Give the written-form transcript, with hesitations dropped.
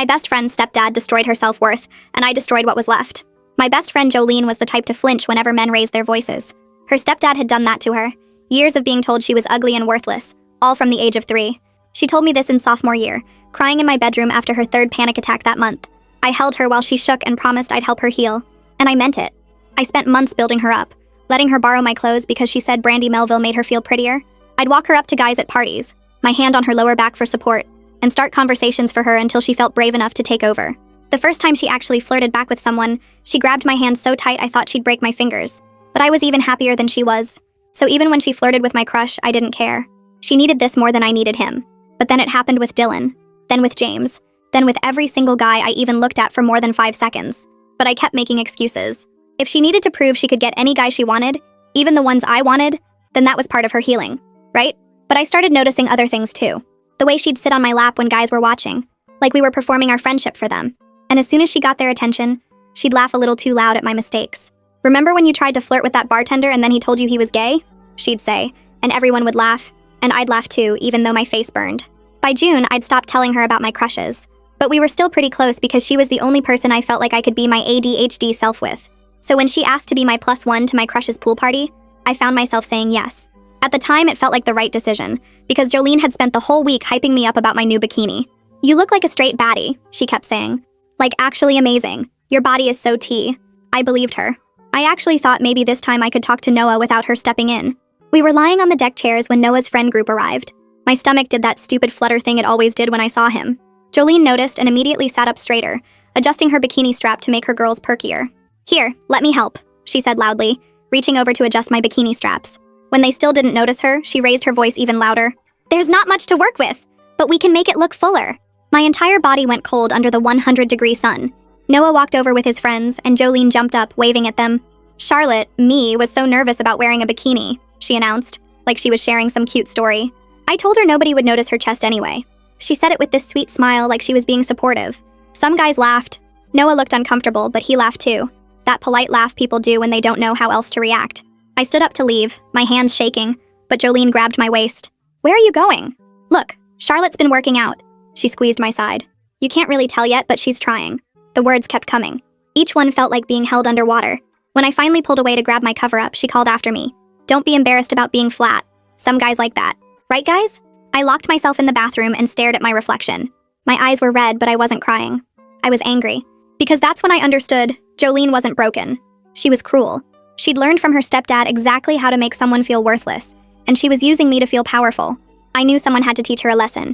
My best friend's stepdad destroyed her self-worth, and I destroyed what was left. My best friend Jolene was the type to flinch whenever men raised their voices. Her stepdad had done that to her. Years of being told she was ugly and worthless, all from the age of 3. She told me this in sophomore year, crying in my bedroom after her 3rd panic attack that month. I held her while she shook and promised I'd help her heal. And I meant it. I spent months building her up, letting her borrow my clothes because she said Brandy Melville made her feel prettier. I'd walk her up to guys at parties, my hand on her lower back for support, and start conversations for her until she felt brave enough to take over. The first time she actually flirted back with someone, she grabbed my hand so tight I thought she'd break my fingers. But I was even happier than she was. So even when she flirted with my crush, I didn't care. She needed this more than I needed him. But then it happened with Dylan, then with James, then with every single guy I even looked at for more than 5 seconds. But I kept making excuses. If she needed to prove she could get any guy she wanted, even the ones I wanted, then that was part of her healing, right? But I started noticing other things too. The way she'd sit on my lap when guys were watching, like we were performing our friendship for them. And as soon as she got their attention, she'd laugh a little too loud at my mistakes. Remember when you tried to flirt with that bartender and then he told you he was gay? She'd say, and everyone would laugh, and I'd laugh too, even though my face burned. By June, I'd stopped telling her about my crushes. But we were still pretty close because she was the only person I felt like I could be my ADHD self with. So when she asked to be my +1 to my crush's pool party, I found myself saying yes. At the time, it felt like the right decision, because Jolene had spent the whole week hyping me up about my new bikini. "You look like a straight baddie," she kept saying. "Like, actually amazing. Your body is so tea." I believed her. I actually thought maybe this time I could talk to Noah without her stepping in. We were lying on the deck chairs when Noah's friend group arrived. My stomach did that stupid flutter thing it always did when I saw him. Jolene noticed and immediately sat up straighter, adjusting her bikini strap to make her girls perkier. "Here, let me help," she said loudly, reaching over to adjust my bikini straps. When they still didn't notice her, she raised her voice even louder. "There's not much to work with, but we can make it look fuller." My entire body went cold under the 100-degree sun. Noah walked over with his friends, and Jolene jumped up, waving at them. "Charlotte, me, was so nervous about wearing a bikini," she announced, like she was sharing some cute story. I told her nobody would notice her chest anyway. She said it with this sweet smile like she was being supportive. Some guys laughed. Noah looked uncomfortable, but he laughed too. That polite laugh people do when they don't know how else to react. I stood up to leave, my hands shaking, but Jolene grabbed my waist. "Where are you going?" "Look, Charlotte's been working out." She squeezed my side. "You can't really tell yet, but she's trying." The words kept coming. Each one felt like being held underwater. When I finally pulled away to grab my cover-up, she called after me. "Don't be embarrassed about being flat. Some guys like that. Right, guys?" I locked myself in the bathroom and stared at my reflection. My eyes were red, but I wasn't crying. I was angry. Because that's when I understood Jolene wasn't broken. She was cruel. She'd learned from her stepdad exactly how to make someone feel worthless, and she was using me to feel powerful. I knew someone had to teach her a lesson.